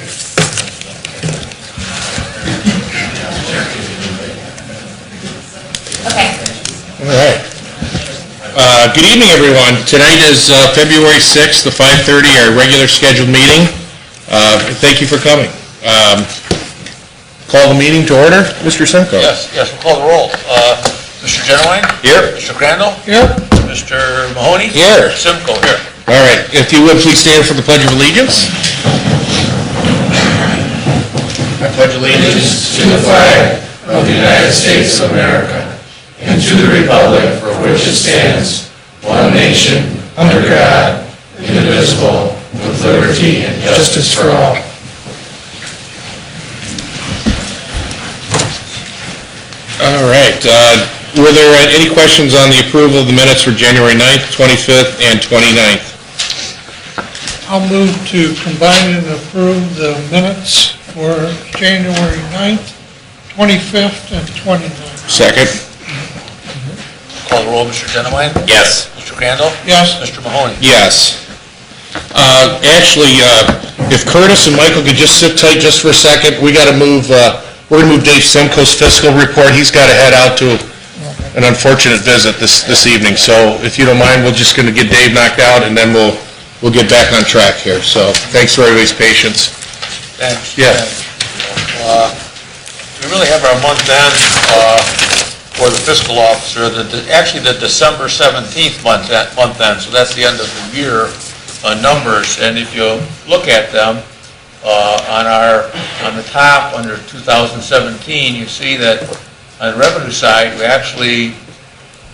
Okay. All right. Good evening, everyone. Tonight is February 6th, the 5:30, our regular scheduled meeting. Thank you for coming. Call the meeting to order. Mr. Simcoe. Yes, we'll call the roll. Mr. Genowine? Here. Mr. Crandall? Here. Mr. Mahoney? Here. Simcoe, here. All right. If you would, please stand for the Pledge of Allegiance. I pledge allegiance To the flag of the United States of America and to the republic for which it stands, one nation, under God, indivisible, with liberty and justice for all. All right. Were there any questions on the approval of the minutes for January 9th, 25th, and 29th? I'll move to combine and approve the minutes for January 9th, 25th, and 29th. Second. Call the roll, Mr. Genowine? Yes. Mr. Crandall? Yes. Mr. Mahoney? Yes. Actually, if Curtis and Michael could just sit tight just for a second, we got to move, we're going to move Dave Simcoe's fiscal report. He's got to head out to an unfortunate visit this evening. So if you don't mind, we're just going to get Dave knocked out, and then we'll get back on track here. So thanks for everybody's patience. Thanks. Yeah. We really have our month end for the fiscal officer, actually the December 17th month end, so that's the end of the year numbers. And if you look at them on the top under 2017, you see that on the revenue side we actually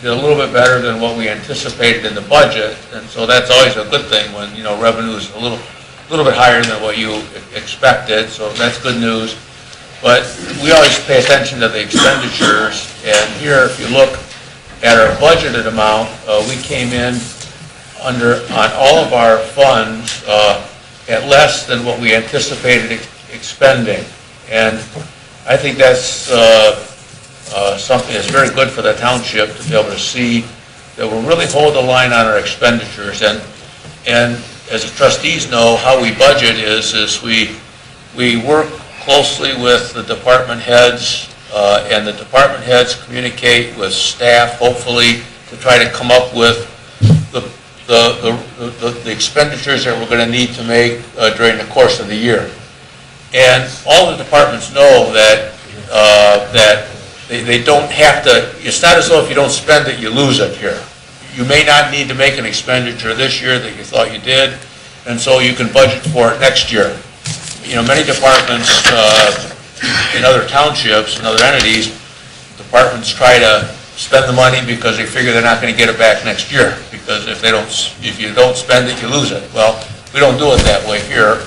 did a little bit better than what we anticipated in the budget, and so that's always a good thing when revenue is a little bit higher than what you expected. So that's good news. But we always pay attention to the expenditures, and here, if you look at our budgeted amount, we came in on all of our funds at less than what we anticipated expending. And I think that's something that's very good for the township to be able to see that we'll really hold the line on our expenditures. And as the trustees know, how we budget is we work closely with the department heads, and the department heads communicate with staff, hopefully, to try to come up with the expenditures that we're going to need to make during the course of the year. And all the departments know that they don't have to. It's not as though if you don't spend it, you lose it here. You may not need to make an expenditure this year that you thought you did, and so you can budget for it next year. Many departments in other townships and other entities, departments try to spend the money because they figure they're not going to get it back next year. Because if you don't spend it, you lose it. Well, we don't do it that way here.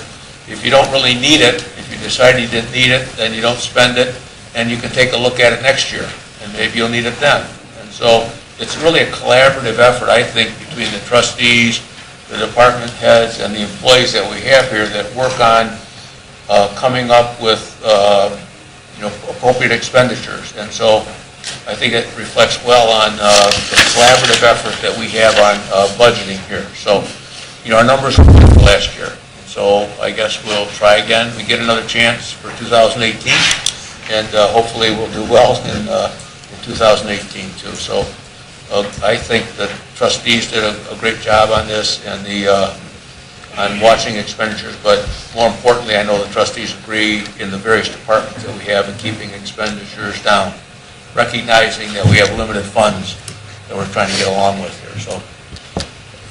If you don't really need it, if you decide you didn't need it, then you don't spend it, and you can take a look at it next year, and maybe you'll need it then. And so it's really a collaborative effort, I think, between the trustees, the department heads, and the employees that we have here that work on coming up with appropriate expenditures. And so I think it reflects well on the collaborative effort that we have on budgeting here. So our numbers were good last year, so I guess we'll try again. We get another chance for 2018, and hopefully we'll do well in 2018 too. So I think the trustees did a great job on this and on watching expenditures, but more importantly, I know the trustees agree in the various departments that we have in keeping expenditures down, recognizing that we have limited funds that we're trying to get along with here. So,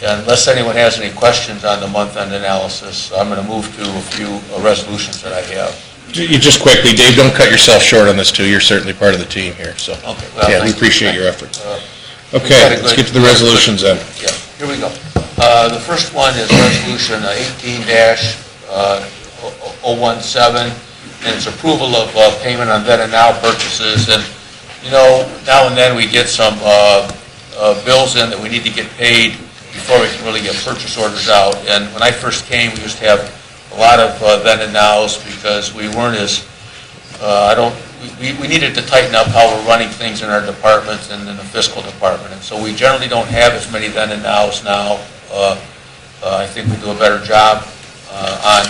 unless anyone has any questions on the month-end analysis, I'm going to move to a few resolutions that I have. You just quickly, Dave, don't cut yourself short on this too. You're certainly part of the team here. So, okay, well, yeah, we appreciate your efforts. Okay, let's get to the resolutions then. Yeah, here we go. The first one is Resolution 18-017, and it's approval of payment on then and now purchases. And now and then we get some bills in that we need to get paid before we can really get purchase orders out. And when I first came, we used to have a lot of then and nows because we weren't as we needed to tighten up how we're running things in our departments and in the fiscal department. And so we generally don't have as many then and nows now. I think we do a better job on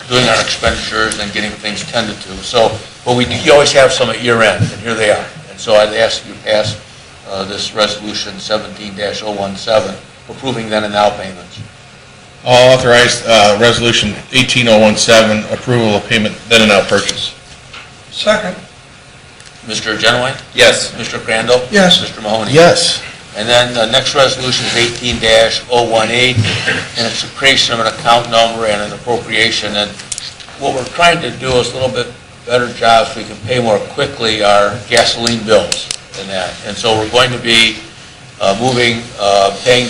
doing our expenditures and getting things tended to. So, but you always have some at year end, and here they are. And so I'd ask you to pass this resolution 17-017, approving then and now payments. I'll authorize resolution 18017, approval of payment then and now purchase. Second. Mr. Genowine? Yes. Mr. Crandall? Yes. Mr. Mahoney? Yes. And then the next resolution is 18-018, and it's a creation of an account number and an appropriation. And what we're trying to do is a little bit better job so we can pay more quickly our gasoline bills and that. And so we're going to be paying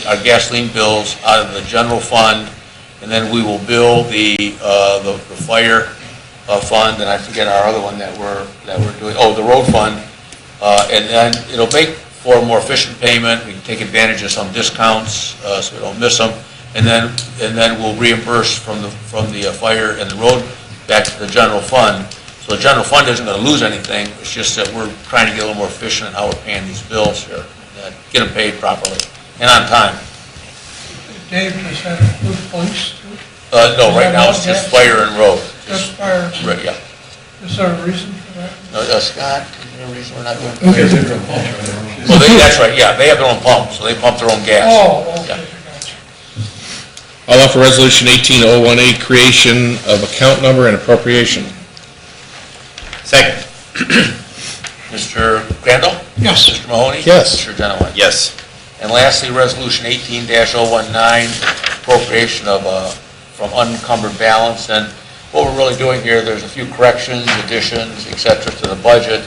our gasoline bills out of the general fund, and then we will bill the fire fund, and I forget our other one that we're doing, the road fund, and then it'll make for a more efficient payment. We can take advantage of some discounts, so we don't miss them, and then we'll reimburse from the fire and the road back to the general fund. So the general fund isn't going to lose anything. It's just that we're trying to get a little more efficient in how we're paying these bills here, get them paid properly and on time. Dave, does that include police too? No, right now it's just fire and road. Just fire? Right, yeah. Is there a reason for that? No, Scott, is there a reason we're not doing fire? Well, that's right, yeah, they have their own pump, so they pump their own gas. Oh, okay, Yeah. gotcha. I'll offer resolution 18018, creation of account number and appropriation. Second. Mr. Crandall? Yes. Mr. Mahoney? Yes. Mr. Genowine? Yes. And lastly, resolution 18-019, appropriation of, from unencumbered balance. And what we're really doing here, there's a few corrections, additions, et cetera, to the budget.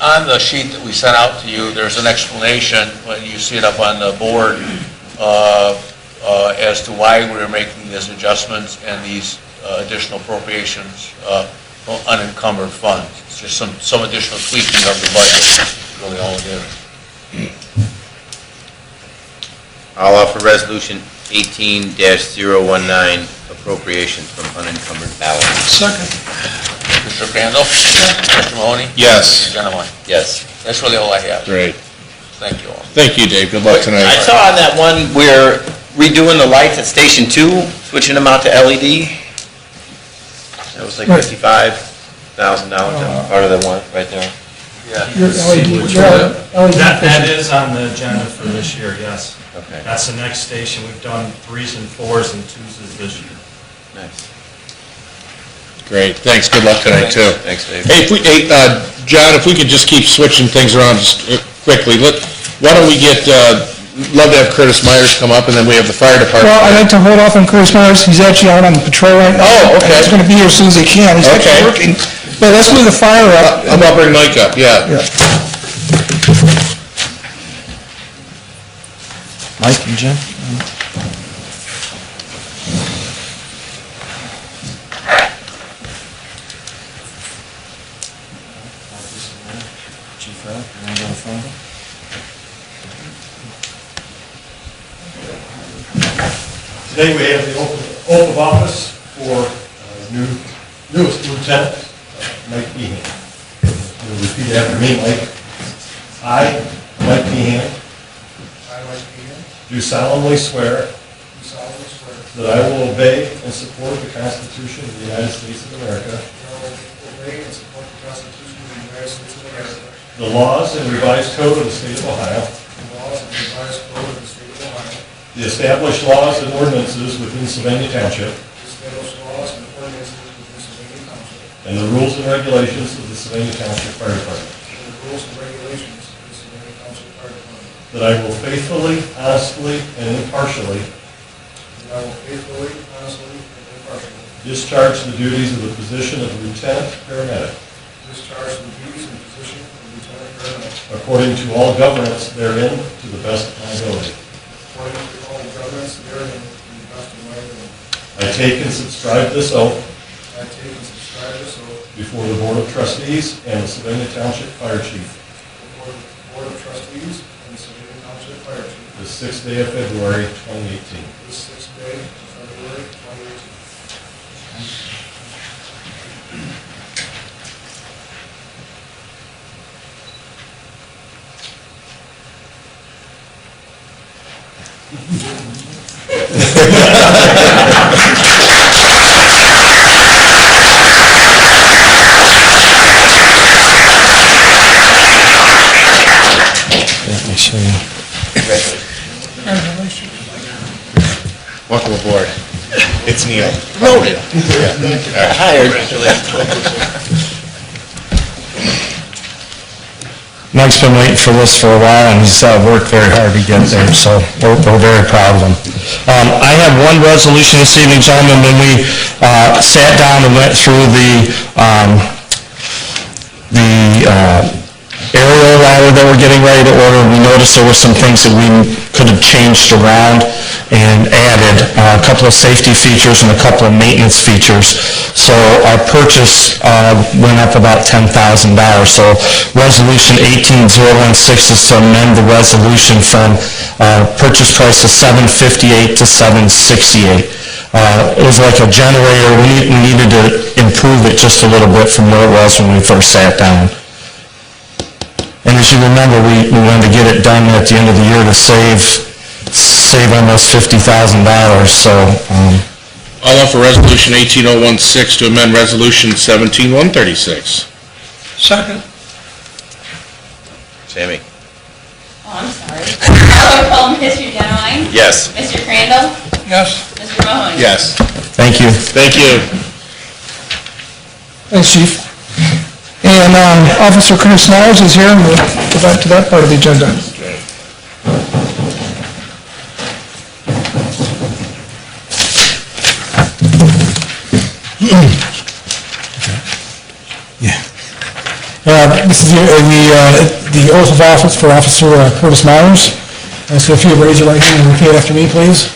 On the sheet that we sent out to you, there's an explanation, when you see it up on the board, as to why we're making these adjustments and these additional appropriations from unencumbered funds. It's just some additional tweaking of the budget, is really all it is. I'll offer resolution 18-019, appropriations from unencumbered balance. Second. Mr. Crandall? Mr. Mahoney? Yes. Mr. Genowine? Yes. That's really all I have. Great. Thank you all. Thank you, Dave. Good luck tonight. I saw on that one, we're redoing the lights at Station 2, switching them out to LED. That was like Right. $55,000, part of the one, right there. Yeah. Your LED. That is on the agenda for this year, yes. Okay, That's the next station. We've done 3s and 4s and 2s this year. nice. Great. Thanks. Good luck tonight, too. Thanks, Dave. Hey, John, if we could just keep switching things around just quickly. Why don't we get, love to have Curtis Myers come up, and then we have the fire department. Well, I'd like to hold off on Curtis Myers. He's actually out on patrol right now. Oh, okay. He's going to be here as soon as he can. He's Okay. actually working. But let's move the fire up. I'm going to bring Mike up, yeah. Mike and Jim. Today we have the oath of office for newest lieutenant, Mike Behan. You'll repeat after me, Mike. I, Mike Behan, I, Mike Behan, do solemnly swear do solemnly swear that I will obey and support the Constitution of the United States of America, that I will obey and support the Constitution of the United States of America, the laws and revised code of the state of Ohio, the laws and revised code of the state of Ohio, the established laws and ordinances within Sylvania Township, the established laws and ordinances within Sylvania Township, and the rules and regulations of the Sylvania Township Fire Department, and the rules and regulations of the Sylvania Township Fire Department, that I will faithfully, honestly, and impartially and I will faithfully, honestly, and impartially discharge the duties of the position of lieutenant paramedic discharge the duties and position of lieutenant paramedic according to all governments therein to the best of my ability. according to all governments therein to the best of my ability. I take and subscribe this oath I take and subscribe this oath before the Board of Trustees and the Sylvania Township Fire Chief before the Board of Trustees and the Sylvania Township Fire Chief this 6th day of February, 2018. this 6th day of February 2018. board. It's Neil. Promoted. Hired. Mike's been waiting for this for a while, and he's worked very hard to get there, so we're very proud of him. I have one resolution this evening, gentlemen. When we sat down and went through the aerial ladder that we're getting ready to order, we noticed there were some things that we could have changed around and added, a couple of safety features and a couple of maintenance features. So our purchase went up about $10,000. So Resolution 18016 is to amend the resolution from purchase price of $758 to $768. It was like a generator. We needed to improve it just a little bit from where it was when we first sat down. And as you remember, we wanted to get it done at the end of the year to save almost $50,000, so... I'll offer Resolution 18016 to amend Resolution 17136. Second. Sammy? Oh, I'm sorry. Roll call, Mr. Genowine? Yes. Mr. Crandall? Yes. Mr. Mahoney? Yes. Thank you. Thank you. Thanks, Chief. And Officer Curtis Myers is here, and we'll go back to that part of the agenda. This is the oath of office for Officer Curtis Myers. So if you would raise your right hand and repeat after me, please.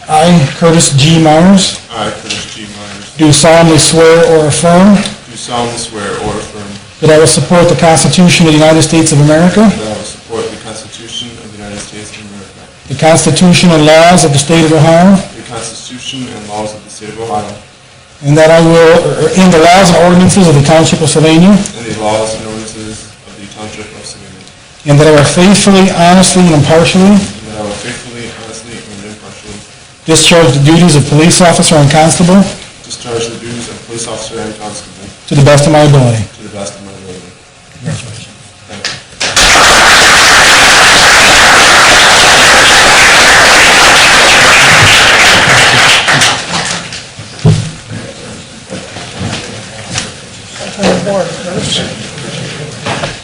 I, Curtis G. Myers, I, Curtis G. Myers, do solemnly swear or affirm do solemnly swear or affirm that I will support the Constitution of the United States of America, that I will support the Constitution of the United States of America, the Constitution and laws of the State of Ohio, the Constitution and laws of the State of Ohio, and that I will, in the laws and ordinances of the Township of Sylvania, and the laws and ordinances of the Township of Savannah, and that I will faithfully, honestly, and impartially and that I will faithfully, honestly, and impartially discharge the duties of police officer and constable discharge the duties of police officer and constable to the best of my ability. to the best of my ability. Congratulations. Thank you.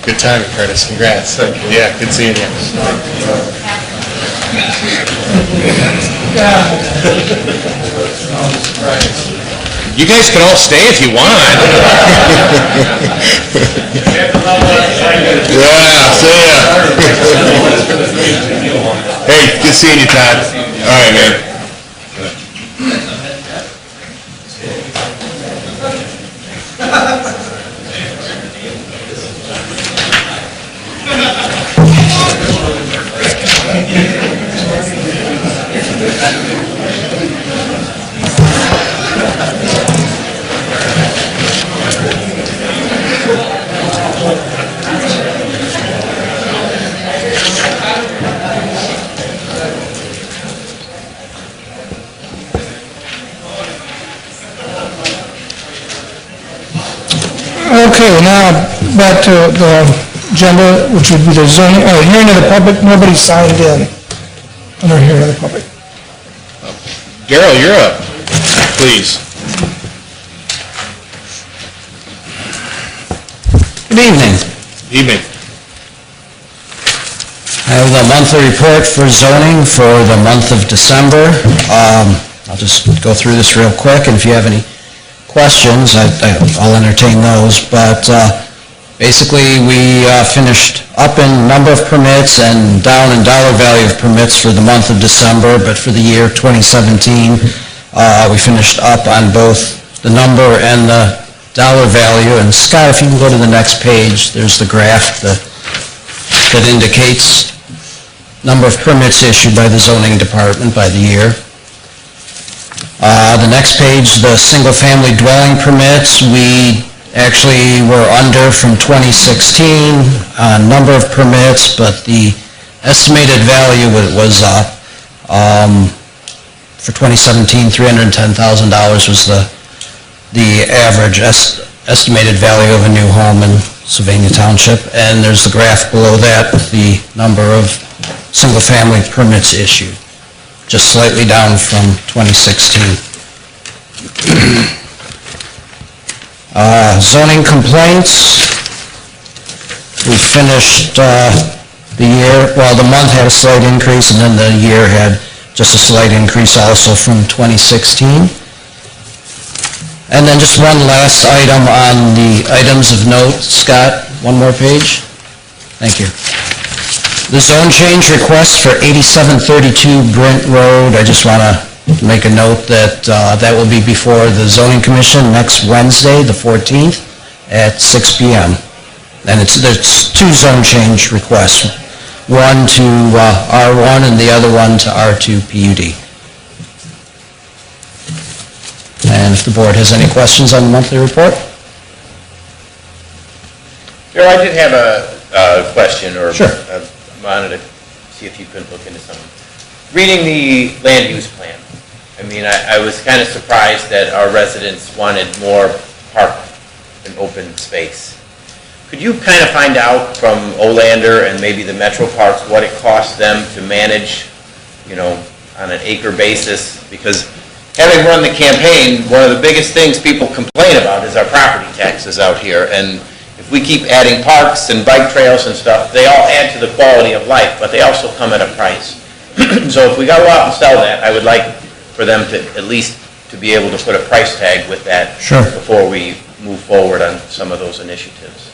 Good timing, Curtis. Congrats. Yeah, good seeing you. You guys can all stay if you want. Yeah, see ya. Hey, good seeing you, Todd. All right, man. Okay, now back to the agenda, which would be the zoning, hearing of the public. Nobody signed in under hearing of the public. Darrell, you're up. Please. Good evening. Evening. I have the monthly report for zoning for the month of December. I'll just go through this real quick, and if you have any questions, I'll entertain those. But basically, we finished up in number of permits and down in dollar value of permits for the month of December, but for the year 2017, we finished up on both the number and the dollar value. And Scott, if you can go to the next page, there's the graph that indicates number of permits issued by the zoning department by the year. The next page, the single-family dwelling permits, we actually were under from 2016 number of permits, but the estimated value was up. For 2017, $310,000 was the average estimated value of a new home in Sylvania Township, and there's the graph below that with the number of single-family permits issued. just slightly down from 2016. Zoning complaints, we finished the year, well, the month had a slight increase, and then the year had just a slight increase also from 2016. And then just one last item on the items of note. Scott, one more page? Thank you. The zone change request for 8732 Brent Road, I just want to make a note that that will be before the zoning commission next Wednesday, the 14th, at 6 p.m. And there's two zone change requests, one to R1 and the other one to R2 PUD. And if the board has any questions on the monthly report? Joe, I did have a question, or Sure. I wanted to see if you could look into something. Reading the land use plan, I mean, I was kind of surprised that our residents wanted more park and open space. Could you kind of find out from Olander and maybe the Metro Parks what it costs them to manage, you know, on an acre basis? Because having run the campaign, one of the biggest things people complain about is our property taxes out here. And if we keep adding parks and bike trails and stuff, they all add to the quality of life, but they also come at a price. So if we go out and sell that, I would like for them to at least to be able to put a price tag with that Sure. before we move forward on some of those initiatives.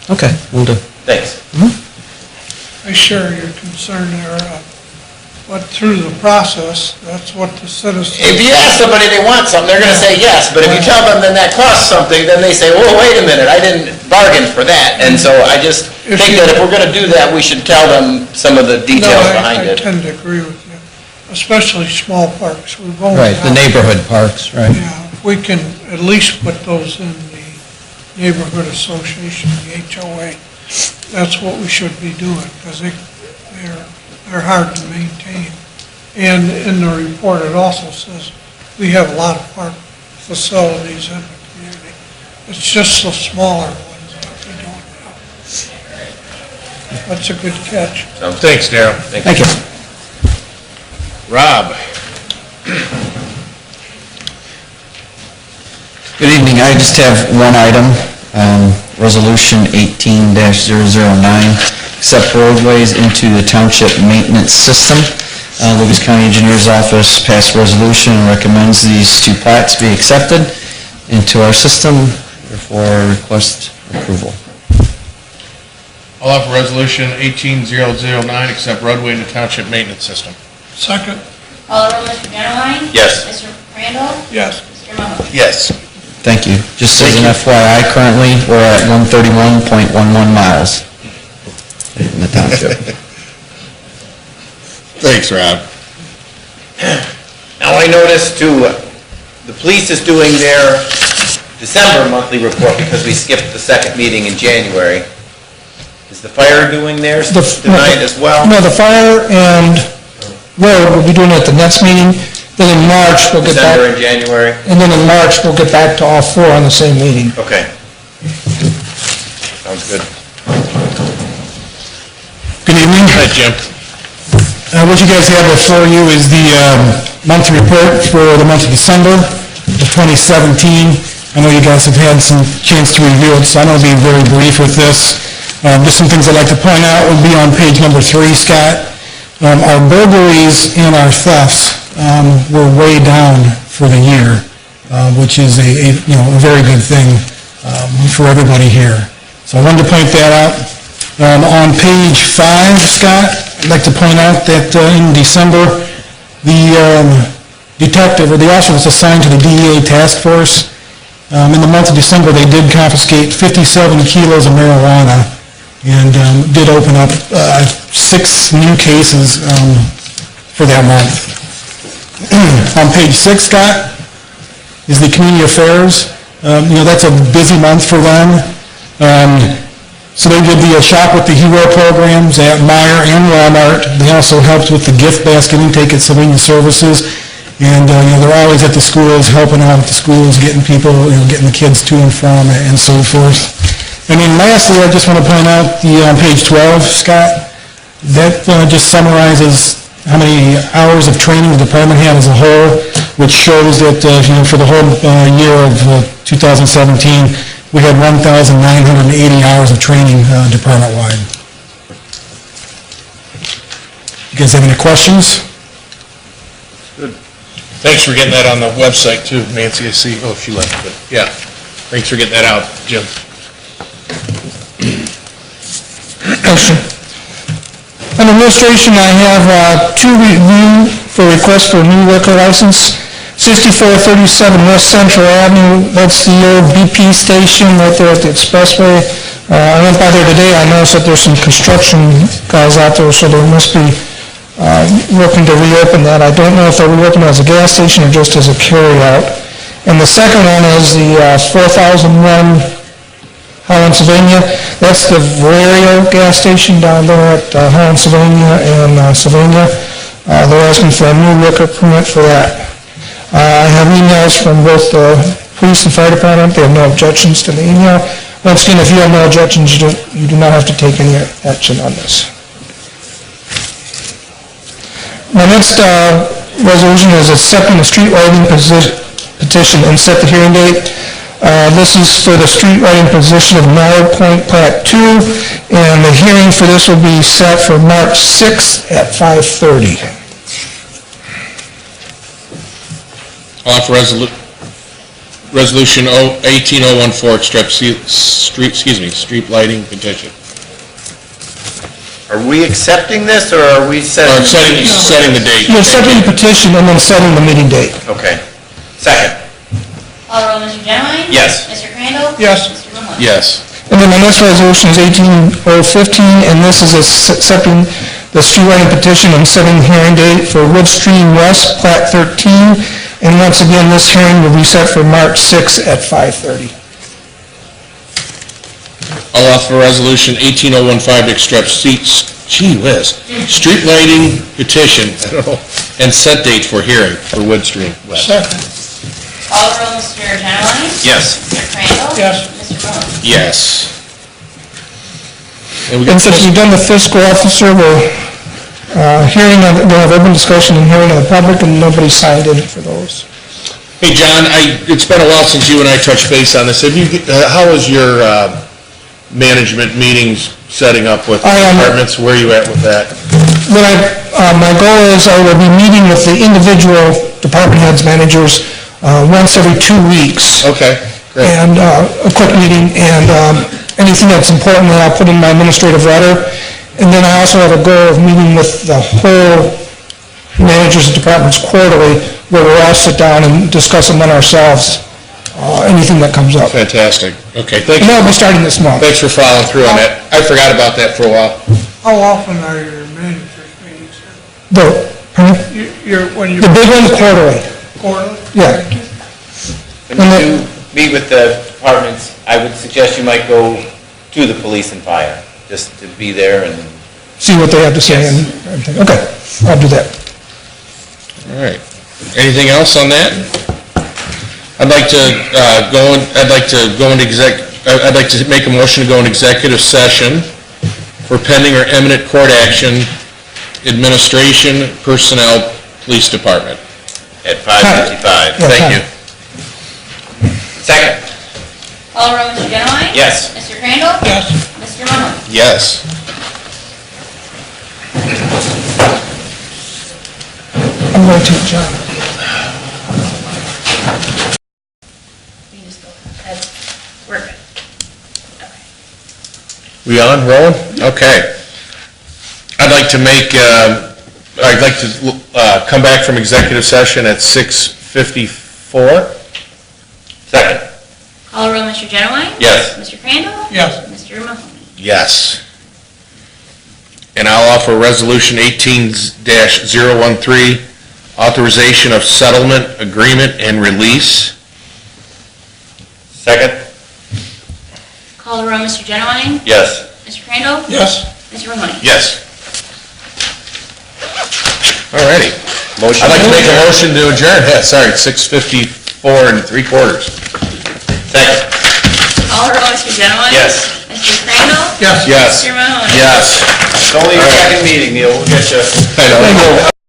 Okay, will do. Thanks. I share your concern there, but through the process, that's what the citizens... If you ask somebody they want something, they're going to say yes, but if you tell them then that costs something, then they say, well, wait a minute, I didn't bargain for that. And so I just think that if we're going to do that, we should tell them some of the details behind I it. tend to agree with you, especially small parks. We've only Right, the got- neighborhood parks, right. Yeah, if we can at least put those in the neighborhood association, the HOA, that's what we should be doing, because they're hard to maintain. And in the report, it also says we have a lot of park facilities in the community. It's just the smaller ones that we don't have. That's a good catch. Thanks, Darrell. Thank you. Rob? Good evening. I just have one item, Resolution 18-009, accept roadways into the township maintenance system. Lucas County Engineer's Office passed a resolution and recommends these two plats be accepted into our system, therefore request approval. I'll offer Resolution 18-009, accept roadway in the township maintenance system. Second? Alderman Mr. Genowine? Yes. Mr. Randall? Yes. Mr. Mahoney? Yes. Thank you. Just as an FYI, currently, we're at 131.11 miles in the township. Thanks, Rob. Now I noticed too, the police is doing their December monthly report because we skipped the second meeting in January. Is the fire doing theirs tonight as well? No, the fire and road, we'll be doing it at the next meeting. Then in March, we'll get back, December and January? and then in March, we'll get back to all four on the same meeting. Okay. Sounds good. Good evening. Hi, Jim. What you guys have before you is the monthly report for the month of December of 2017. I know you guys have had some chance to review it, so I'm going to be very brief with this. Just some things I'd like to point out would be on page number 3, Scott. Our burglaries and our thefts were way down for the year, which is a very good thing for everybody here. So I wanted to point that out. On page 5, Scott, I'd like to point out that in December, the detective, or the officer was assigned to the DEA task force. In the month of December, they did confiscate 57 kilos of marijuana and did open up 6 new cases for that month. On page 6, Scott, is the community affairs. That's a busy month for them. So they did the Shop with the Hero programs at Meijer and Walmart. They also helped with the gift basket intake at Sylvania Services. And, they're always at the schools, helping out at the schools, getting people, getting the kids to and from and so forth. And then lastly, I just want to point out the on page 12, Scott, that just summarizes how many hours of training the department had as a whole, which shows that, for the whole year of 2017, we had 1,980 hours of training department-wide. You guys have any questions? Thanks for getting that on the website too, Nancy, I see, oh, she left, but, yeah. Thanks for getting that out, Jim. Question. On administration, I have two review for request for a new liquor license. 6437 West Central Avenue, that's the old BP station right there at the Expressway. I went by there today, I noticed that there's some construction guys out there, so they must be working to reopen that. I don't know if they're reopening as a gas station or just as a carryout. And the second one is the 4001 Holland, Sylvania. That's the Valerio gas station down there at Holland, Sylvania and Sylvania. They're asking for a new liquor permit for that. I have emails from both the police and fire department. They have no objections to the email. Once again, if you have no objections, you do not have to take any action on this. My next resolution is accepting the street lighting petition and set the hearing date. This is for the street lighting position of Mallard Point Plat 2, and the hearing for this will be set for March 6th at 5:30. I'll offer resolution 18014, street lighting petition. Are we accepting this, or are we setting? Setting the date. You're setting the petition and then setting the meeting date. Okay. Second. Call roll, Mr. Genowine? Yes. Mr. Crandall? Yes. Mr. Mahoney? Yes. And then my next resolution is 18015, and this is accepting the street lighting petition and setting the hearing date for Woodstream West, Plat 13. And once again, this hearing will be set for March 6th at 5:30. I'll offer resolution 18015 to accept street lighting petition, I don't know, and set date for hearing for Woodstream West. Second. Call roll, Mr. Genowine? Yes. Mr. Crandall? Yes. Mr. Mahoney? Yes. And we And got since we've done the fiscal officer, we'll we'll have open discussion and hearing of the public, and nobody signed in for those. Hey, John, it's been a while since you and I touched base on this. How was your management meetings setting up with departments? Where are you at with that? My goal is I will be meeting with the individual department heads, managers, once every 2 weeks. Okay, great. And a quick meeting, and anything that's important that I'll put in my administrative letter. And then I also have a goal of meeting with the whole managers and departments quarterly, where we'll all sit down and discuss among ourselves anything that comes up. Fantastic. Okay, thank you. And that'll be starting this month. Thanks for following through on that. I forgot about that for a while. How often are your managers meetings? The When big one's quarterly. quarterly? Yeah. When you do meet with the departments, I would suggest you might go to the police and fire, just to be there and... See what they have to say Yes. and everything. Okay, I'll do that. All right. Anything else on that? I'd like to make a motion to go in executive session for pending or imminent court action, administration, personnel, police department. At 5:55. Yeah, Thank you. Second. Call roll, Mr. Genowine? Yes. Mr. Crandall? Yes. Mr. Mahoney? Yes. I'm going to John. You just go ahead. We're good. We on, rolling? Okay. I'd like to come back from executive session at 6:54. Second. Call roll, Mr. Genowine? Yes. Mr. Crandall? Yes. Mr. Mahoney? Yes. And I'll offer resolution 18-013, authorization of settlement, agreement, and release. Second. Call roll, Mr. Genowine? Yes. Mr. Crandall? Yes. Mr. Mahoney? Yes. All righty. Motion. I'd like to make a motion to adjourn. Yeah, sorry, 6:54 3/4. Second. Call roll, Mr. Genowine? Yes. Mr. Crandall? Yes. Yes. Mr. Mahoney? Yes. It's only your second meeting, Neil, we'll get you. I know.